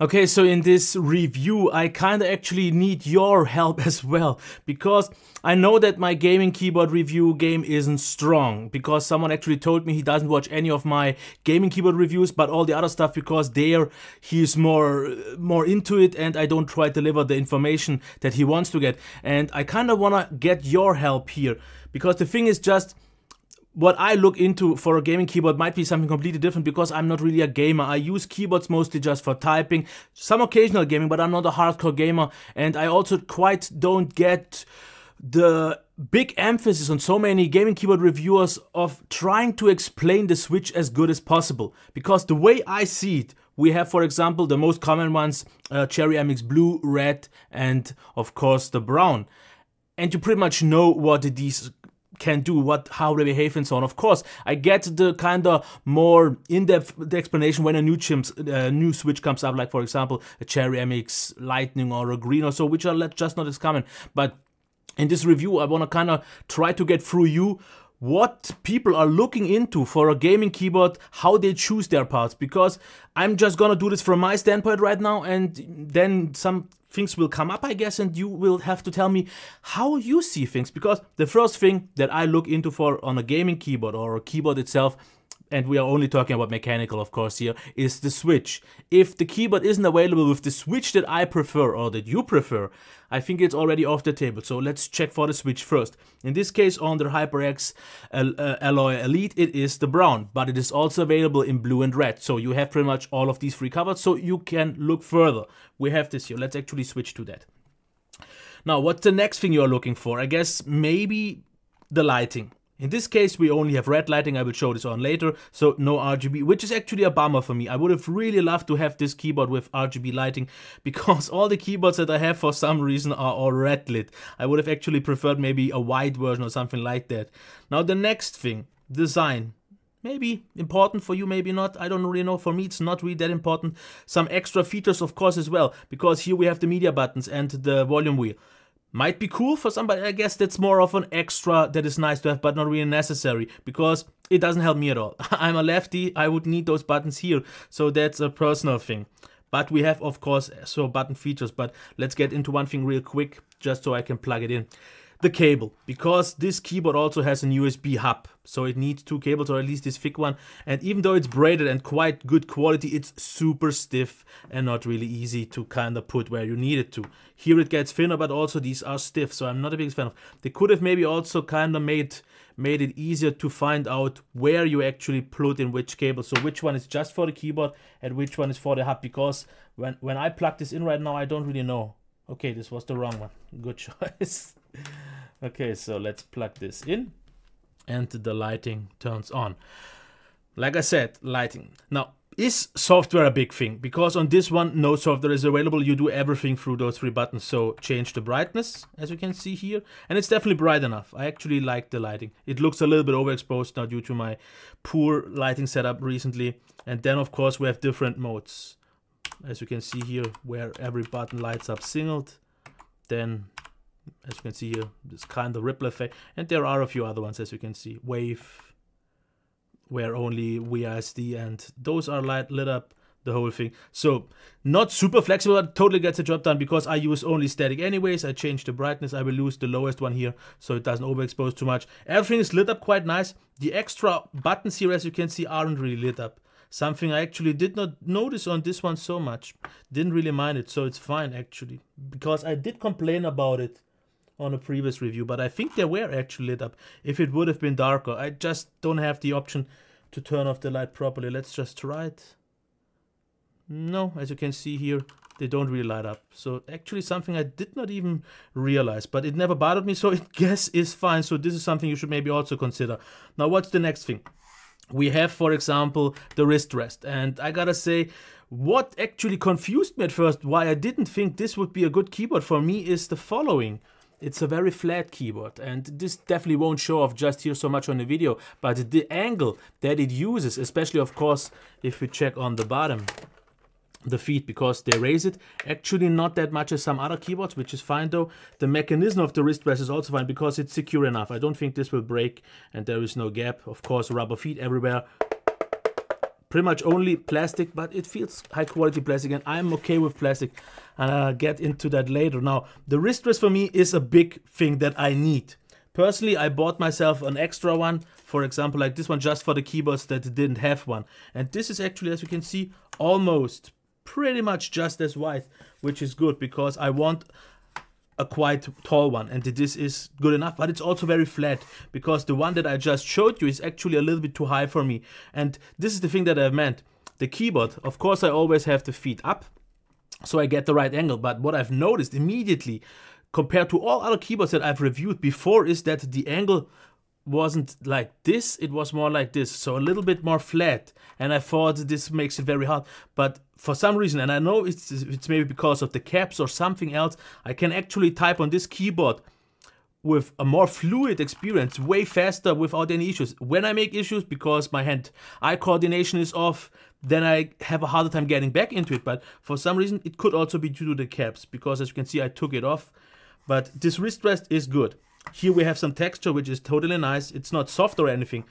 Okay, so in this review, I kinda actually need your help as well, because I know that my gaming keyboard review game isn't strong, because someone actually told me he doesn't watch any of my gaming keyboard reviews, but all the other stuff, because there he's more into it and I don't try to deliver the information that he wants to get. And I kinda wanna get your help here, because the thing is just, what I look into for a gaming keyboard might be something completely different, because I'm not really a gamer. I use keyboards mostly just for typing, some occasional gaming, but I'm not a hardcore gamer. And I also quite don't get the big emphasis on so many gaming keyboard reviewers of trying to explain the Switch as good as possible. Because the way I see it, we have, for example, the most common ones, Cherry MX Blue, Red, and of course the Brown. And you pretty much know what these can do, how they behave and so on. Of course, I get the kind of more in-depth explanation when a new Switch comes up, like for example a Cherry MX Lightning or a Green or so, which are just not as common. But in this review, I want to kind of try to get through you what people are looking into for a gaming keyboard, how they choose their parts, because I'm just gonna do this from my standpoint right now, and then some things will come up, I guess, and you will have to tell me how you see things. Because the first thing that I look into for on a gaming keyboard or a keyboard itself, and we are only talking about mechanical of course here, is the switch. If the keyboard isn't available with the switch that I prefer or that you prefer, I think it's already off the table. So let's check for the switch first. In this case, on the HyperX Alloy Elite, it is the brown, but it is also available in blue and red. So you have pretty much all of these three covered, so you can look further. We have this here. Let's actually switch to that. Now, what's the next thing you're looking for? I guess maybe the lighting. In this case, we only have red lighting. I will show this on later, so no RGB, which is actually a bummer for me. I would have really loved to have this keyboard with RGB lighting, because all the keyboards that I have for some reason are all red lit. I would have actually preferred maybe a white version or something like that. Now the next thing, design. Maybe important for you, maybe not. I don't really know. For me, it's not really that important. Some extra features, of course, as well, because here we have the media buttons and the volume wheel. Might be cool for somebody. I guess that's more of an extra that is nice to have, but not really necessary, because it doesn't help me at all. I'm a lefty, I would need those buttons here, so that's a personal thing. But we have, of course, so button features, but let's get into one thing real quick, just so I can plug it in. The cable, because this keyboard also has an USB hub, so it needs two cables, or at least this thick one, and even though it's braided and quite good quality, it's super stiff and not really easy to kind of put where you need it to. Here it gets thinner, but also these are stiff, so I'm not a big fan of. They could have maybe also kind of made it easier to find out where you actually plug in which cable, so which one is just for the keyboard and which one is for the hub, because when I plug this in right now, I don't really know. Okay, this was the wrong one. Good choice. Okay, so let's plug this in and the lighting turns on. Like I said, lighting. Now, is software a big thing? Because on this one, no software is available. You do everything through those three buttons. So change the brightness, as you can see here. And it's definitely bright enough. I actually like the lighting. It looks a little bit overexposed now due to my poor lighting setup recently. And then, of course, we have different modes. As you can see here, where every button lights up singled. Then, as you can see here, this kind of ripple effect. And there are a few other ones, as you can see. Wave, where only WASD, and those are lit up, the whole thing. So, not super flexible, but totally gets the job done, because I use only static anyways. I change the brightness. I will use the lowest one here, so it doesn't overexpose too much. Everything is lit up quite nice. The extra buttons here, as you can see, aren't really lit up. Something I actually did not notice on this one so much. Didn't really mind it, so it's fine actually. Because I did complain about it on a previous review, but I think they were actually lit up. If it would have been darker, I just don't have the option to turn off the light properly. Let's just try it. No, as you can see here, they don't really light up. So actually something I did not even realize, but it never bothered me, so I guess is fine. So this is something you should maybe also consider. Now what's the next thing? We have, for example, the wrist rest, and I gotta say, what actually confused me at first, why I didn't think this would be a good keyboard for me, is the following. It's a very flat keyboard, and this definitely won't show off just here so much on the video, but the angle that it uses, especially of course if we check on the bottom, the feet, because they raise it, actually not that much as some other keyboards, which is fine though. The mechanism of the wrist rest is also fine because it's secure enough. I don't think this will break, and there is no gap. Of course, rubber feet everywhere. pretty much only plastic, but it feels high quality plastic, and I'm okay with plastic, and I'll get into that later. Now, the wrist rest for me is a big thing that I need. Personally, I bought myself an extra one, for example, like this one, just for the keyboards that didn't have one. And this is actually, as you can see, almost pretty much just as wide, which is good because I want a quite tall one, and this is good enough, but it's also very flat because the one that I just showed you is actually a little bit too high for me. And this is the thing that I meant. The keyboard, of course, I always have the feet up so I get the right angle, but what I've noticed immediately compared to all other keyboards that I've reviewed before is that the angle wasn't like this, it was more like this, so a little bit more flat, and I thought this makes it very hard. But for some reason, and I know it's maybe because of the caps or something else, I can actually type on this keyboard with a more fluid experience, way faster without any issues. When I make issues because my hand-eye coordination is off, then I have a harder time getting back into it. But for some reason, it could also be due to the caps, because as you can see, I took it off. But this wrist rest is good. Here we have some texture, which is totally nice. It's not soft or anything,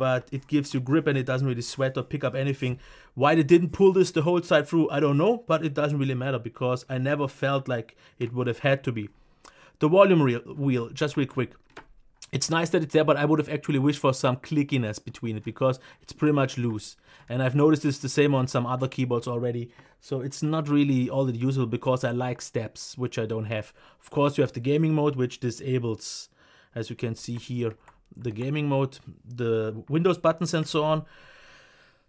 but it gives you grip and it doesn't really sweat or pick up anything. Why they didn't pull this the whole side through, I don't know, but it doesn't really matter because I never felt like it would have had to be. The volume wheel, just real quick. It's nice that it's there, but I would have actually wished for some clickiness between it because it's pretty much loose. And I've noticed it's the same on some other keyboards already. So it's not really all that useful because I like steps, which I don't have. Of course, you have the gaming mode, which disables, as you can see here, the gaming mode, the Windows buttons and so on.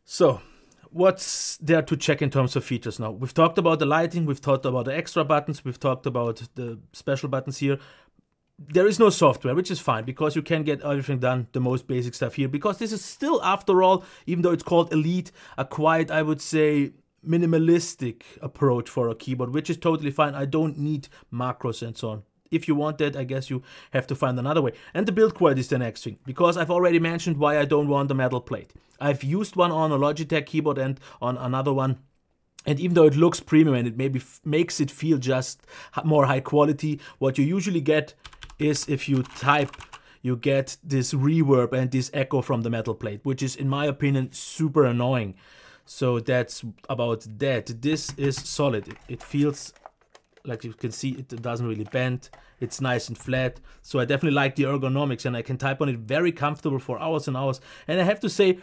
So what's there to check in terms of features now? We've talked about the lighting, we've talked about the extra buttons, we've talked about the special buttons here. There is no software, which is fine because you can get everything done, the most basic stuff here, because this is still, after all, even though it's called Elite, a quite, I would say, minimalistic approach for a keyboard, which is totally fine. I don't need macros and so on. If you want that, I guess you have to find another way. And the build quality is the next thing, because I've already mentioned why I don't want a metal plate. I've used one on a Logitech keyboard and on another one. And even though it looks premium and it maybe makes it feel just more high quality, what you usually get is if you type, you get this reverb and this echo from the metal plate, which is, in my opinion, super annoying. So that's about that. This is solid. It feels, like you can see, it doesn't really bend. It's nice and flat. So I definitely like the ergonomics, and I can type on it very comfortable for hours and hours. And I have to say,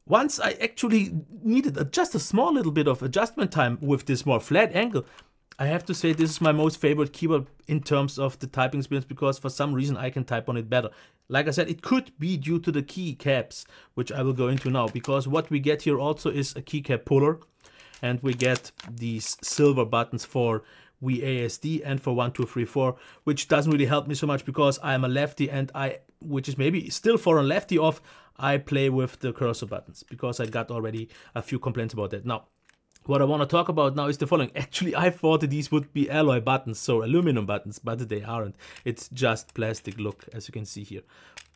once I actually needed just a small little bit of adjustment time with this more flat angle, I have to say this is my most favorite keyboard in terms of the typing experience, because for some reason I can type on it better. Like I said, it could be due to the key caps, which I will go into now, because what we get here also is a keycap puller, and we get these silver buttons for WASD and for 1, 2, 3, 4, which doesn't really help me so much because I'm a lefty, and which is maybe still for a lefty off, I play with the cursor buttons because I got already a few complaints about that. Now, what I want to talk about now is the following. Actually, I thought that these would be alloy buttons, so aluminum buttons, but they aren't. It's just plastic, look, as you can see here.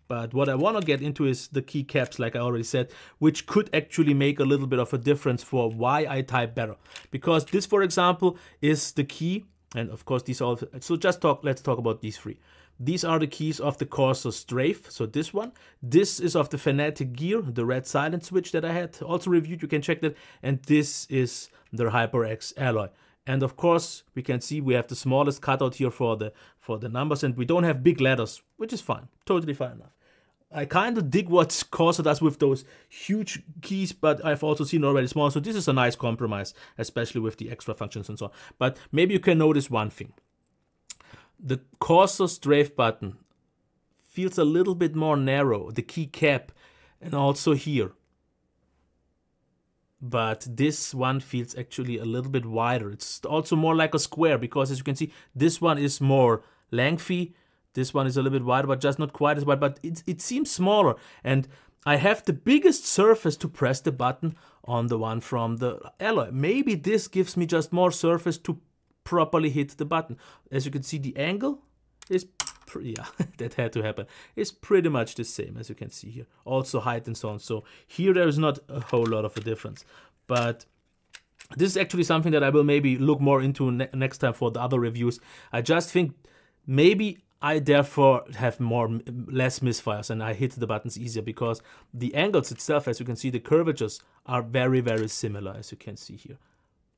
But what I want to get into is the key caps, like I already said, which could actually make a little bit of a difference for why I type better. Because this, for example, is the key, and of course these all, so let's talk about these three. These are the keys of the Corsair Strafe, so this one. This is of the Fanatic Gear, the red silent switch that I had also reviewed, you can check that. And this is the HyperX Alloy. And of course, we can see we have the smallest cutout here for the numbers, and we don't have big letters, which is fine, totally fine enough. I kind of dig what Corsair does with those huge keys, but I've also seen already small, so this is a nice compromise, especially with the extra functions and so on. But maybe you can notice one thing. The Corsair Strafe button feels a little bit more narrow, the key cap, and also here. But this one feels actually a little bit wider. It's also more like a square, because as you can see, this one is more lengthy. This one is a little bit wider, but just not quite as wide, but it seems smaller. And I have the biggest surface to press the button on the one from the Alloy. Maybe this gives me just more surface to properly hit the button. As you can see, the angle is yeah, that had to happen. It's pretty much the same, as you can see here. Also height and so on. So here there is not a whole lot of a difference. But this is actually something that I will maybe look more into next time for the other reviews. I just think maybe I therefore have less misfires and I hit the buttons easier because the angles itself, as you can see, the curvatures are very, very similar, as you can see here.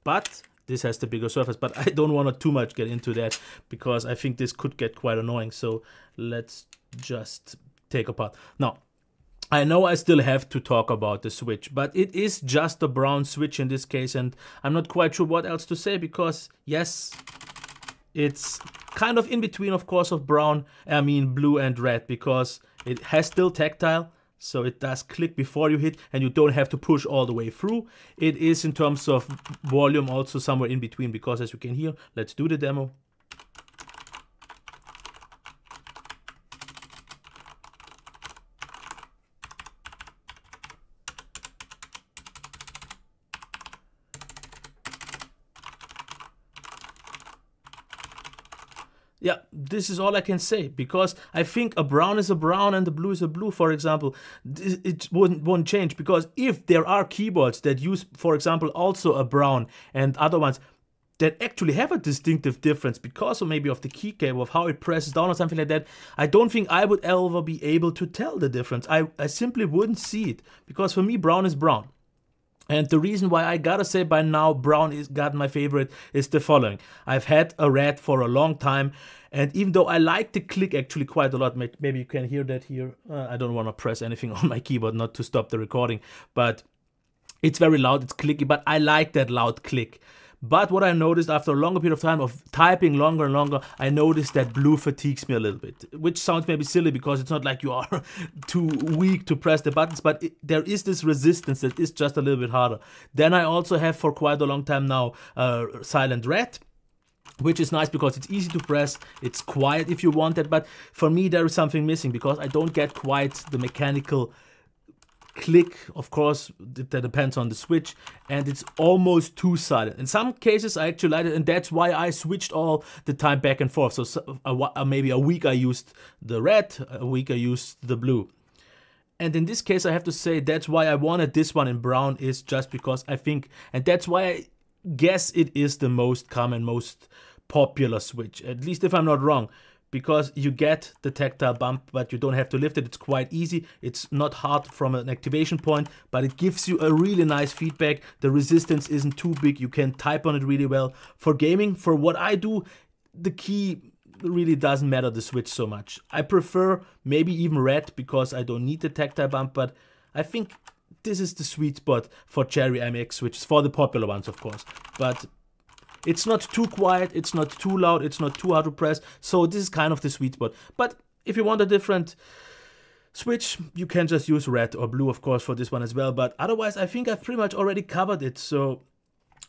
But this has the bigger surface, but I don't want to too much get into that because I think this could get quite annoying. So let's just take apart. Now, I know I still have to talk about the switch, but it is just a brown switch in this case, and I'm not quite sure what else to say because, yes, it's kind of in between, of course, of blue and red, because it has still tactile, so it does click before you hit, and you don't have to push all the way through. It is, in terms of volume, also somewhere in between, because as you can hear, let's do the demo. Yeah, this is all I can say, because I think a brown is a brown and a blue is a blue, for example. It won't change, because if there are keyboards that use, for example, also a brown and other ones that actually have a distinctive difference because of maybe of the keycap, of how it presses down or something like that, I don't think I would ever be able to tell the difference. I simply wouldn't see it, because for me, brown is brown. And the reason why I gotta say by now brown is got my favorite is the following. I've had a red for a long time, and even though I like the click actually quite a lot, maybe you can hear that here. I don't want to press anything on my keyboard not to stop the recording, but it's very loud, it's clicky, but I like that loud click. But what I noticed after a longer period of time of typing longer and longer, I noticed that blue fatigues me a little bit, which sounds maybe silly because it's not like you are too weak to press the buttons, but there is this resistance that is just a little bit harder. Then I also have for quite a long time now silent red, which is nice because it's easy to press, it's quiet if you want it, but for me there is something missing because I don't get quite the mechanical click. Of course, that depends on the switch, and it's almost too silent. In some cases I actually like it, and that's why I switched all the time back and forth. So maybe a week I used the red, a week I used the blue. And in this case I have to say that's why I wanted this one in brown, is just because I think, and that's why I guess it is the most common, most popular switch, at least if I'm not wrong. Because you get the tactile bump, but you don't have to lift it. It's quite easy. It's not hard from an activation point, but it gives you a really nice feedback. The resistance isn't too big. You can type on it really well. For gaming, for what I do, the key really doesn't matter, the switch, so much. I prefer maybe even red because I don't need the tactile bump, but I think this is the sweet spot for Cherry MX switches, for the popular ones, of course. But it's not too quiet, it's not too loud, it's not too hard to press, so this is kind of the sweet spot. But if you want a different switch, you can just use red or blue, of course, for this one as well. But otherwise, I think I've pretty much already covered it. So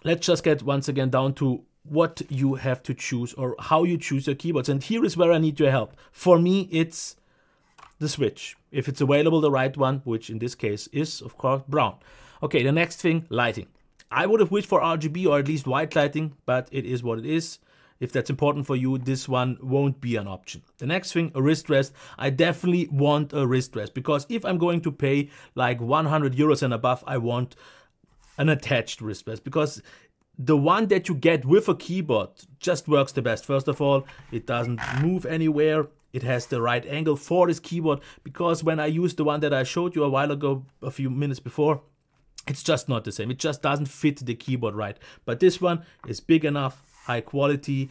let's just get once again down to what you have to choose or how you choose your keyboards. And here is where I need your help. For me, it's the switch. If it's available, the right one, which in this case is, of course, brown. Okay, the next thing, lighting. I would have wished for RGB or at least white lighting, but it is what it is. If that's important for you, this one won't be an option. The next thing, a wrist rest. I definitely want a wrist rest, because if I'm going to pay like 100 euros and above, I want an attached wrist rest, because the one that you get with a keyboard just works the best. First of all, it doesn't move anywhere. It has the right angle for this keyboard, because when I used the one that I showed you a while ago, a few minutes before, it's just not the same. It just doesn't fit the keyboard right. But this one is big enough, high quality,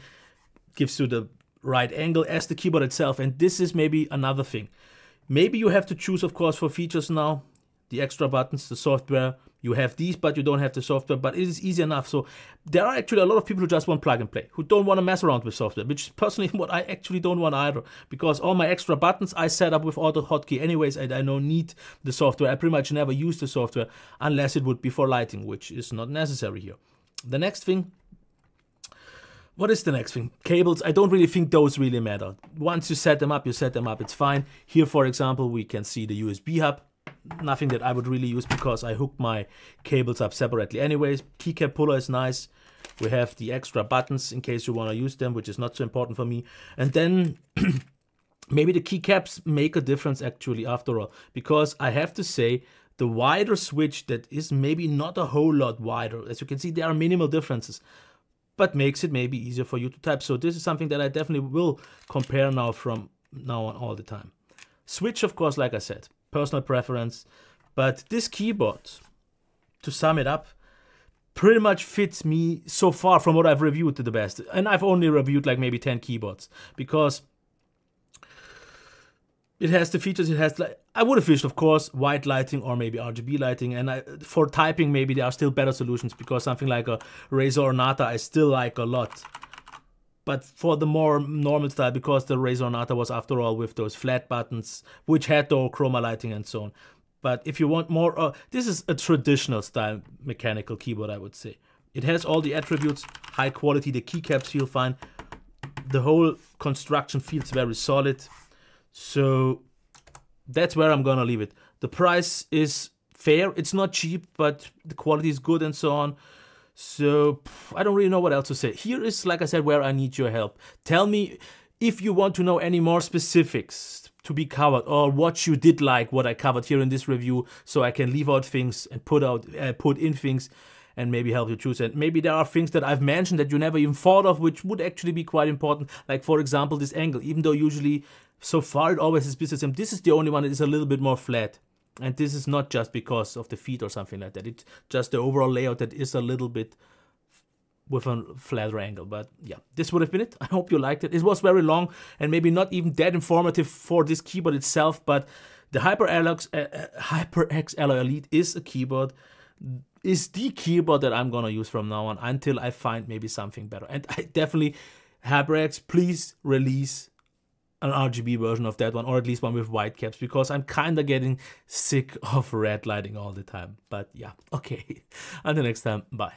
gives you the right angle as the keyboard itself. And this is maybe another thing. Maybe you have to choose, of course, for features now, the extra buttons, the software. You have these, but you don't have the software, but it is easy enough. So there are actually a lot of people who just want plug and play, who don't want to mess around with software, which is personally what I actually don't want either, because all my extra buttons I set up with auto hotkey anyways, and I don't need the software. I pretty much never use the software unless it would be for lighting, which is not necessary here. The next thing, what is the next thing? Cables, I don't really think those really matter. Once you set them up, it's fine. Here, for example, we can see the USB hub. Nothing that I would really use because I hook my cables up separately anyways. Keycap puller is nice. We have the extra buttons in case you want to use them, which is not so important for me. And then maybe the keycaps make a difference actually after all, because I have to say the wider switch that is maybe not a whole lot wider. As you can see, there are minimal differences. but makes it maybe easier for you to type. So this is something that I definitely will compare now from now on all the time. Switch, of course, like I said, personal preference, but this keyboard, to sum it up, pretty much fits me so far from what I've reviewed to the best. And I've only reviewed like maybe 10 keyboards, because it has the features, it has, like, I would have wished, of course, white lighting or maybe RGB lighting. And for typing, maybe there are still better solutions, because something like a Razer Ornata I still like a lot. But for the more normal style, because the Razer Ornata was, after all, with those flat buttons, which had the chroma lighting and so on. But if you want more, this is a traditional style mechanical keyboard, I would say. It has all the attributes, high quality, the keycaps feel fine. The whole construction feels very solid. So that's where I'm gonna leave it. The price is fair, it's not cheap, but the quality is good and so on. So I don't really know what else to say. Here is, like I said, where I need your help. Tell me if you want to know any more specifics to be covered, or what you did like what I covered here in this review, so I can leave out things and put in things and maybe help you choose. And maybe there are things that I've mentioned that you never even thought of, which would actually be quite important. Like, for example, this angle, even though usually so far it always is business, this is the only one that is a little bit more flat. And this is not just because of the feet or something like that. It's just the overall layout that is a little bit with a flatter angle. But yeah, this would have been it. I hope you liked it. It was very long and maybe not even that informative for this keyboard itself, but the HyperX Alloy Elite is the keyboard that I'm gonna use from now on until I find maybe something better. And I definitely, HyperX, please release an RGB version of that one, or at least one with white caps, because I'm kind of getting sick of red lighting all the time. But yeah, okay. Until next time, bye.